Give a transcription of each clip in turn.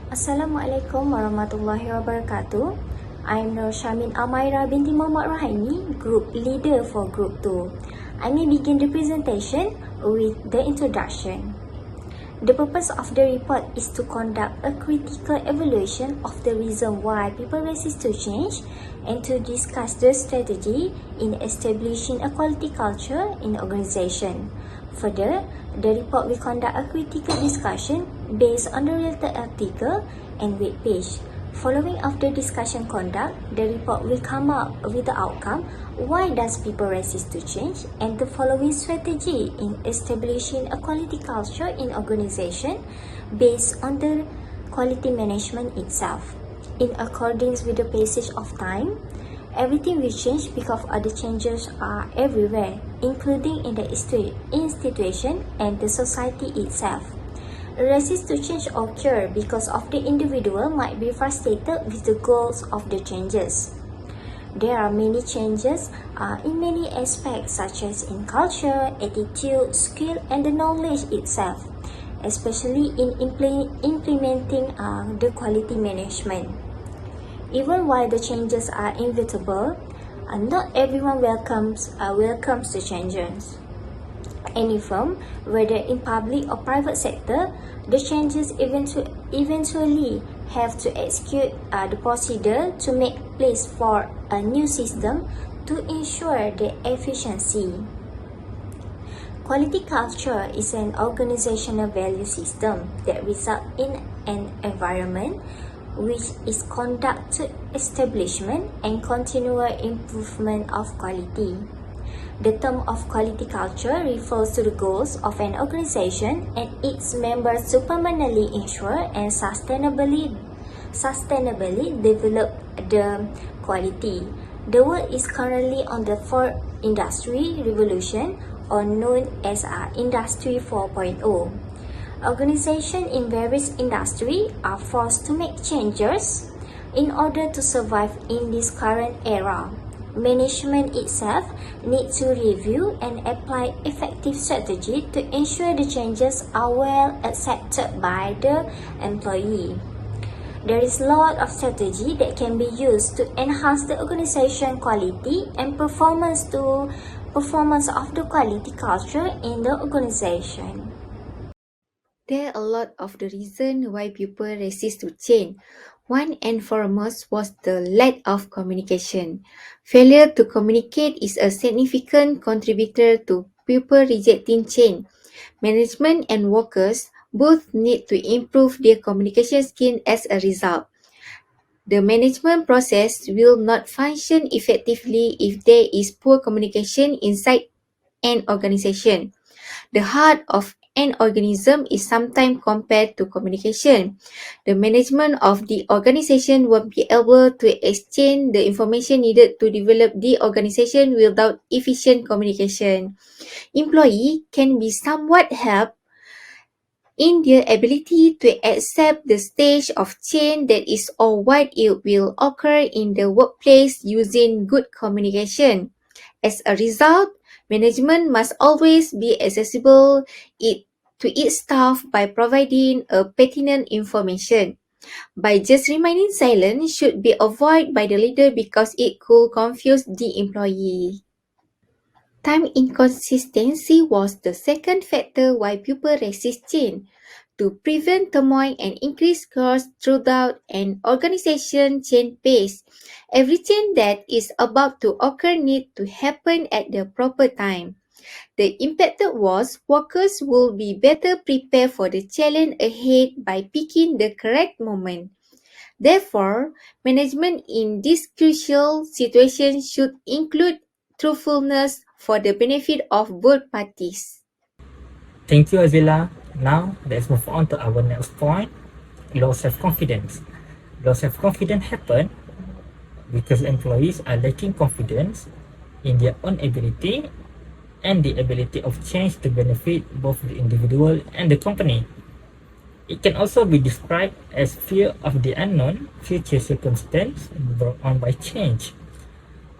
Assalamualaikum warahmatullahi wabarakatuh. I'm Nur Shamin Amaira binti Muhammad Rahimi, Group Leader for Group 2. I may begin the presentation with the introduction. The purpose of the report is to conduct a critical evaluation of the reason why people resist to change and to discuss the strategy in establishing a quality culture in the organization. Further, the report will conduct a critical discussion based on the related article and web page. Following after discussion conduct, the report will come up with the outcome, why does people resist to change, and the following strategy in establishing a quality culture in organization based on the quality management itself. In accordance with the passage of time, everything will change because other changes are everywhere, including in the institution and the society itself. Resist to change occur because of the individual might be frustrated with the goals of the changes. There are many changes in many aspects such as in culture, attitude, skill and the knowledge itself, especially in implementing the quality management. Even while the changes are inevitable, not everyone welcomes the changes. Any firm, whether in public or private sector, the changes eventually have to execute the procedure to make place for a new system to ensure the efficiency. Quality culture is an organizational value system that results in an environment which is conduct to establishment and continual improvement of quality. The term of quality culture refers to the goals of an organization and its members to permanently ensure and sustainably develop the quality. The world is currently on the fourth industry revolution, or known as Industry 4.0. Organizations in various industries are forced to make changes in order to survive in this current era. Management itself needs to review and apply effective strategy to ensure the changes are well accepted by the employee. There is a lot of strategy that can be used to enhance the organization quality and performance of the quality culture in the organization. There are a lot of the reason why people resist to change. One and foremost was the lack of communication. Failure to communicate is a significant contributor to people rejecting change. Management and workers both need to improve their communication skills as a result. The management process will not function effectively if there is poor communication inside an organization. The heart of an organism is sometimes compared to communication. The management of the organization won't be able to exchange the information needed to develop the organization without efficient communication. Employee can be somewhat helped in their ability to accept the stage of change that is or what it will occur in the workplace using good communication. As a result, management must always be accessible to its staff by providing a pertinent information. By just remaining silent should be avoided by the leader because it could confuse the employee. Time inconsistency was the second factor why people resist change. To prevent turmoil and increase costs throughout an organization change pace, every change that is about to occur needs to happen at the proper time. The impacted was workers will be better prepared for the challenge ahead by picking the correct moment. Therefore, management in this crucial situation should include truthfulness for the benefit of both parties. Thank you, Azila. Now, let's move on to our next point, low self-confidence. Low self-confidence happen because employees are lacking confidence in their own ability and the ability of change to benefit both the individual and the company. It can also be described as fear of the unknown future circumstance brought on by change.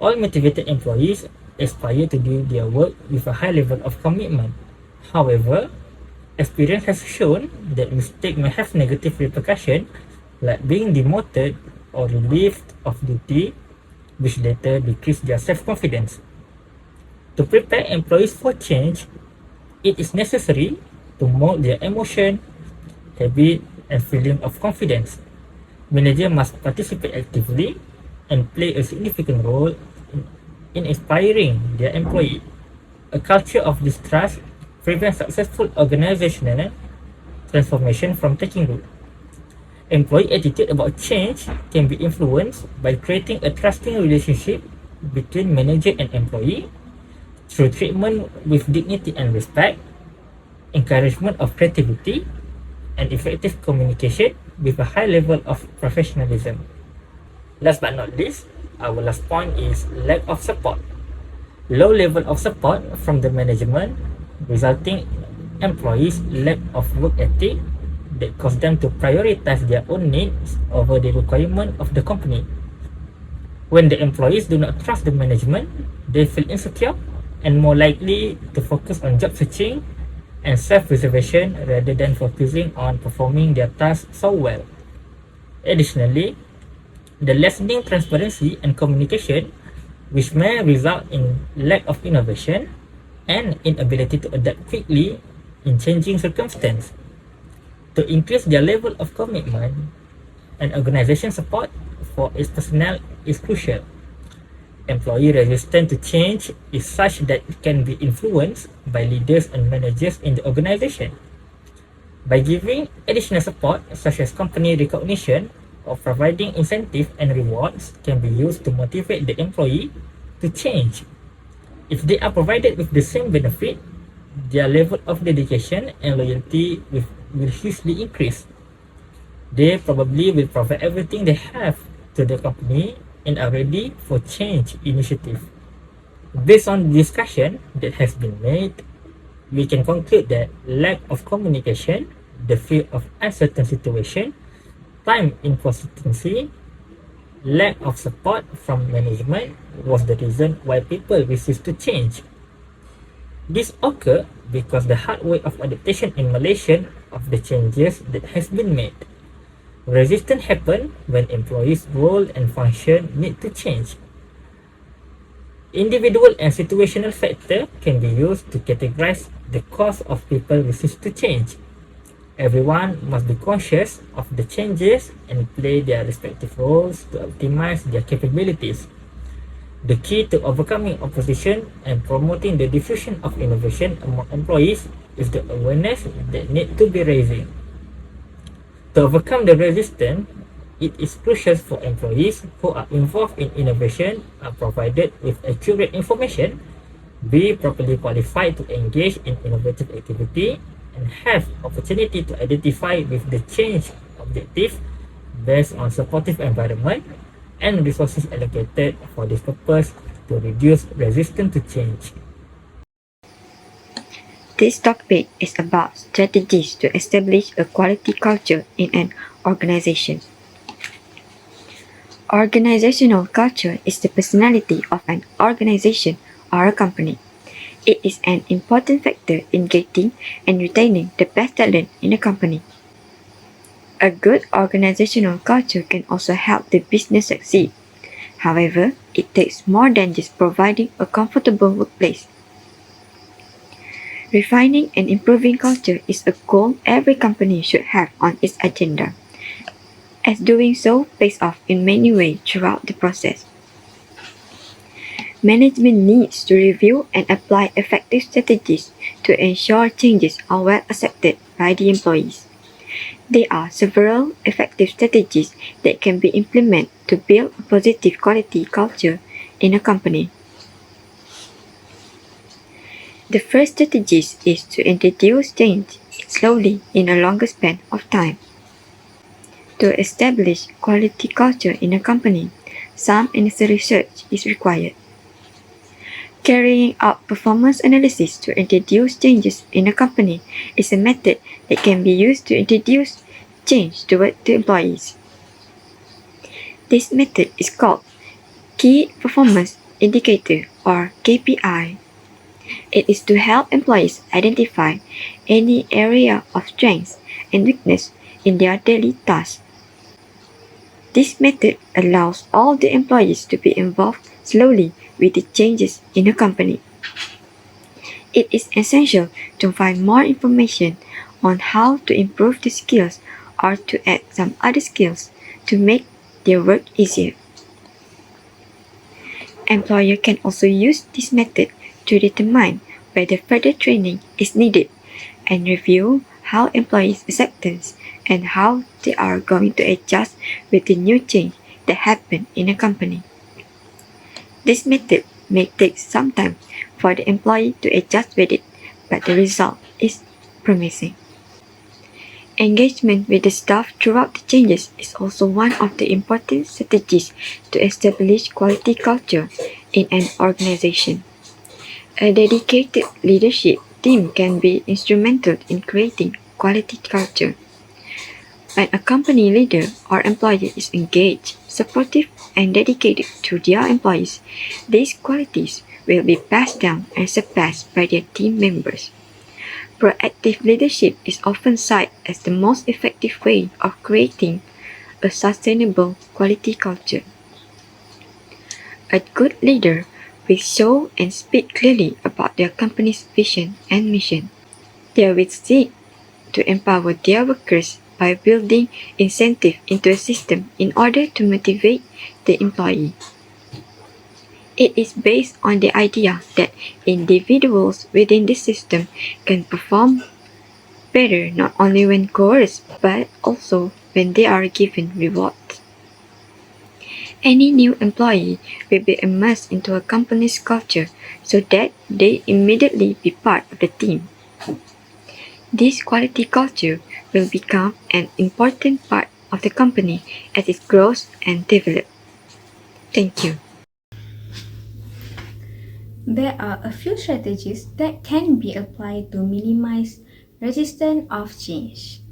All motivated employees aspire to do their work with a high level of commitment. However, experience has shown that mistakes may have negative repercussions like being demoted or relieved of duty, which later decrease their self-confidence. To prepare employees for change, it is necessary to mold their emotion, habit, and feeling of confidence. Manager must participate actively and play a significant role in inspiring their employee. A culture of distrust prevents successful organizational transformation from taking root. Employee attitude about change can be influenced by creating a trusting relationship between manager and employee through treatment with dignity and respect, encouragement of creativity, and effective communication with a high level of professionalism. Last but not least, our last point is lack of support. Low level of support from the management resulting employees' lack of work ethic that cause them to prioritize their own needs over the requirement of the company. When the employees do not trust the management, they feel insecure and more likely to focus on job searching and self-preservation rather than focusing on performing their tasks so well. Additionally, the lessening transparency and communication, which may result in lack of innovation and inability to adapt quickly in changing circumstances. To increase their level of commitment and organization support for its personnel is crucial. Employee resistance to change is such that it can be influenced by leaders and managers in the organization. By giving additional support such as company recognition or providing incentive and rewards can be used to motivate the employee to change. If they are provided with the same benefit, their level of dedication and loyalty will hugely increase. They probably will provide everything they have to the company and are ready for change initiative. Based on the discussion that has been made, we can conclude that lack of communication, the fear of uncertain situation, time inconsistency, lack of support from management was the reason why people resist to change. This occurred because the hard way of adaptation in Malaysia of the changes that has been made. Resistance happen when employees' role and function need to change. Individual and situational factor can be used to categorize the cause of people resist to change. Everyone must be conscious of the changes and play their respective roles to optimize their capabilities. The key to overcoming opposition and promoting the diffusion of innovation among employees is the awareness that need to be raised. To overcome the resistance, it is crucial for employees who are involved in innovation are provided with accurate information, be properly qualified to engage in innovative activity, and have opportunity to identify with the change objective based on supportive environment and resources allocated for this purpose to reduce resistance to change. This topic is about strategies to establish a quality culture in an organization. Organizational culture is the personality of an organization or a company. It is an important factor in getting and retaining the best talent in a company. A good organizational culture can also help the business succeed. However, it takes more than just providing a comfortable workplace. Refining and improving culture is a goal every company should have on its agenda, as doing so pays off in many ways throughout the process. Management needs to review and apply effective strategies to ensure changes are well accepted by the employees. There are several effective strategies that can be implemented to build a positive quality culture in a company. The first strategy is to introduce change slowly in a longer span of time. To establish quality culture in a company, some initial research is required. Carrying out performance analysis to introduce changes in a company is a method that can be used to introduce change toward the employees. This method is called Key Performance Indicator or KPI. It is to help employees identify any area of strength and weakness in their daily tasks. This method allows all the employees to be involved slowly with the changes in a company. It is essential to find more information on how to improve the skills or to add some other skills to make their work easier. Employer can also use this method to determine whether further training is needed and review how employees' acceptance and how they are going to adjust with the new change that happen in a company. This method may take some time for the employee to adjust with it, but the result is promising. Engagement with the staff throughout the changes is also one of the important strategies to establish quality culture in an organization. A dedicated leadership team can be instrumental in creating quality culture. When a company leader or employee is engaged, supportive, and dedicated to their employees, these qualities will be passed down and surpassed by their team members. Proactive leadership is often cited as the most effective way of creating a sustainable quality culture. A good leader will show and speak clearly about their company's vision and mission. They will seek to empower their workers by building incentive into a system in order to motivate the employee. It is based on the idea that individuals within the system can perform better not only when coerced but also when they are given rewards. Any new employee will be immersed into a company's culture so that they immediately be part of the team. This quality culture will become an important part of the company as it grows and develops. Thank you. There are a few strategies that can be applied to minimize resistance of change.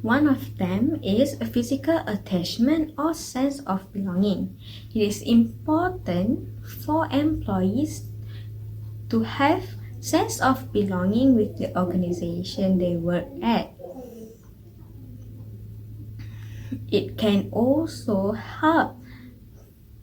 One of them is a physical attachment or sense of belonging. It is important for employees to have sense of belonging with the organization they work at. It can also help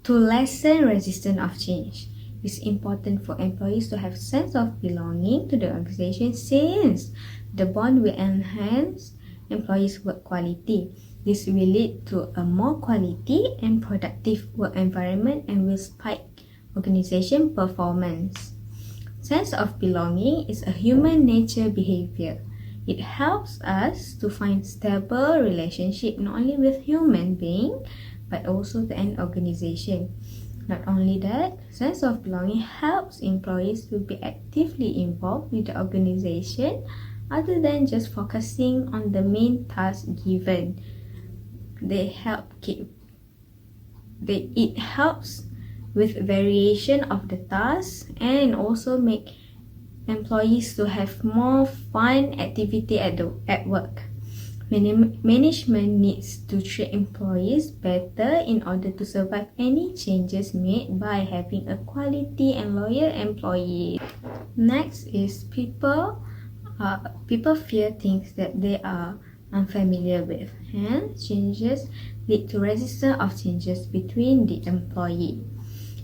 to lessen resistance of change. It's important for employees to have sense of belonging to the organization since the bond will enhance employees' work quality. This will lead to a more quality and productive work environment and will spike organization performance. Sense of belonging is a human nature behavior. It helps us to find stable relationship not only with human being but also to an organization. Not only that, sense of belonging helps employees to be actively involved with the organization other than just focusing on the main task given. It helps with variation of the tasks and also make employees to have more fun activity at work. Management needs to treat employees better in order to survive any changes made by having a quality and loyal employee. Next is people fear things that they are unfamiliar with. Hence, changes lead to resistance of changes between the employee.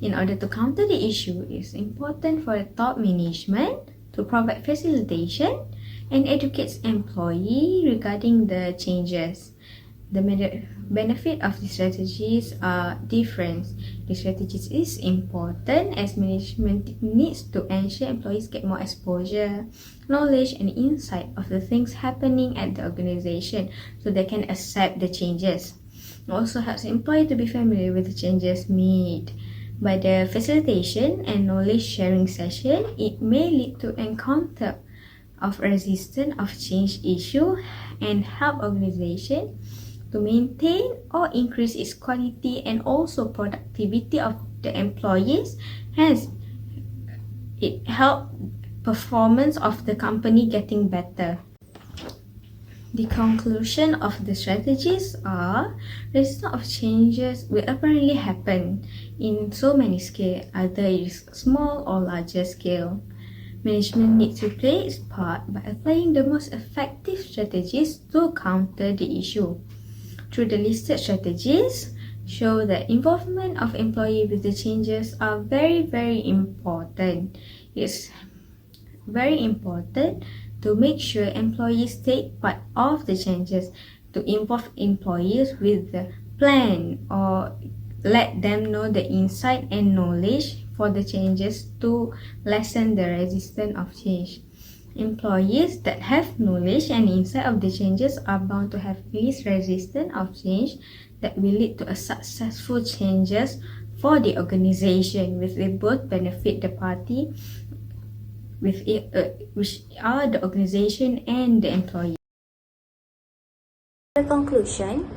In order to counter the issue, it is important for the top management to provide facilitation and educates employee regarding the changes. The benefit of the strategies are different. The strategies is important as management needs to ensure employees get more exposure, knowledge and insight of the things happening at the organization so they can accept the changes. It also helps the employee to be familiar with the changes made. By the facilitation and knowledge sharing session, it may lead to encounter of resistance of change issue and help organization to maintain or increase its quality and also productivity of the employees. Hence, it help performance of the company getting better. The conclusion of the strategies are resistance of changes will apparently happen in so many scale, either it is small or larger scale. Management needs to play its part by applying the most effective strategies to counter the issue. Through the listed strategies, show the involvement of employee with the changes are very important. It's very important to make sure employees take part of the changes, to involve employees with the plan or let them know the insight and knowledge for the changes to lessen the resistance of change. Employees that have knowledge and insight of the changes are bound to have least resistance of change that will lead to a successful changes for the organization, which will both benefit the party with it, which are the organization and the employee. The conclusion,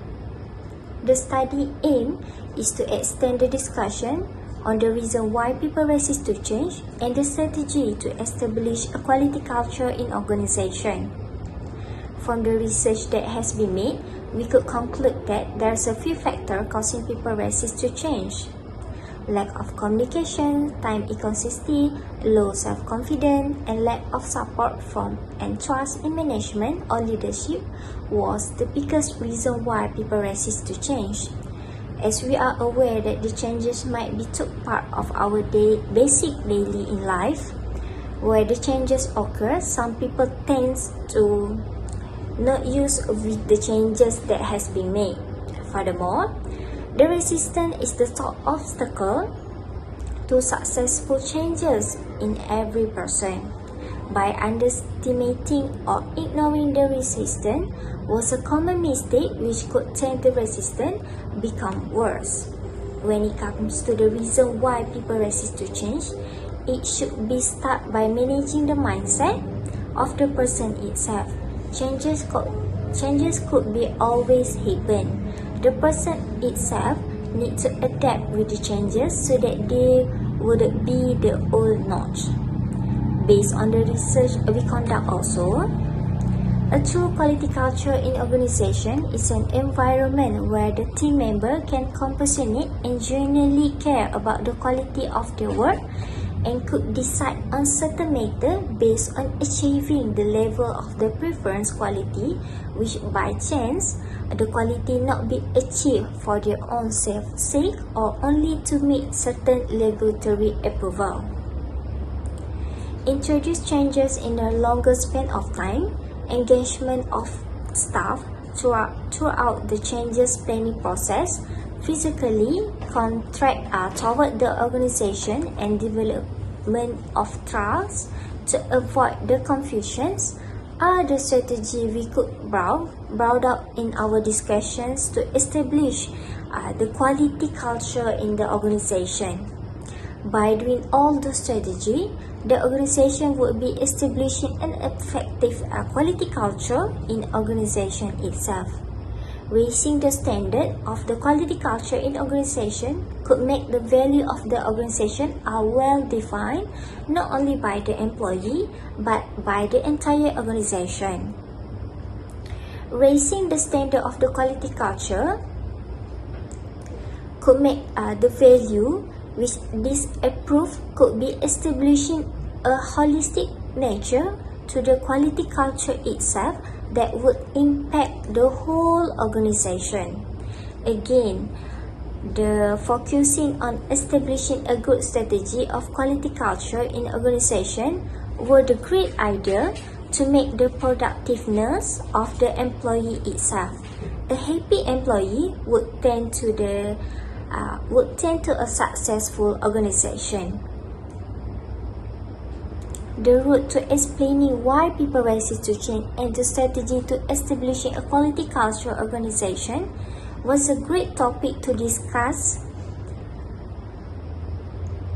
the study aim is to extend the discussion on the reason why people resist to change and the strategy to establish a quality culture in organization. From the research that has been made, we could conclude that there's a few factors causing people resist to change. Lack of communication, time inconsistency, low self-confidence, and lack of support from and trust in management or leadership was the biggest reason why people resist to change. As we are aware that the changes might be took part of our basic daily in life, where the changes occur, some people tend to not use with the changes that has been made. Furthermore, the resistance is the top obstacle to successful changes in every person. By underestimating or ignoring the resistance was a common mistake which could tend the resistance become worse. When it comes to the reason why people resist to change, it should be start by managing the mindset of the person itself. Changes could be always happen. The person itself need to adapt with the changes so that they wouldn't be the old notch. Based on the research we conduct also, a true quality culture in organization is an environment where the team member can compassionate and genuinely care about the quality of their work and could decide on certain matter based on achieving the level of the preference quality, which by chance the quality not be achieved for their own sake or only to meet certain regulatory approval. Introduce changes in a longer span of time, engagement of staff throughout the changes planning process, physically contract toward the organization and development of trust to avoid the confusions are the strategy we could brought up in our discussions to establish the quality culture in the organization. By doing all the strategy, the organization would be establishing an effective quality culture in organization itself. Raising the standard of the quality culture in organization could make the value of the organization well defined not only by the employee but by the entire organization. Raising the standard of the quality culture could make the value which this approved could be establishing a holistic nature to the quality culture itself that would impact the whole organization. Again, the focusing on establishing a good strategy of quality culture in organization were the great idea to make the productiveness of the employee itself. A happy employee would tend to a successful organization. The route to explaining why people resist to change and the strategy to establishing a quality culture organization was a great topic to discuss.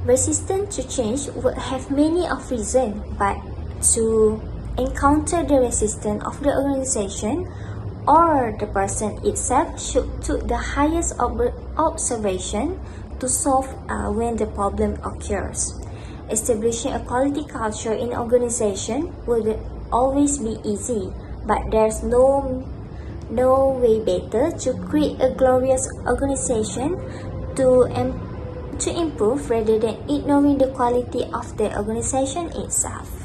Resistance to change would have many of reasons, but to encounter the resistance of the organization or the person itself should take the highest observation to solve when the problem occurs. Establishing a quality culture in organization would always be easy, but there's no way better to create a glorious organization to improve rather than ignoring the quality of the organization itself.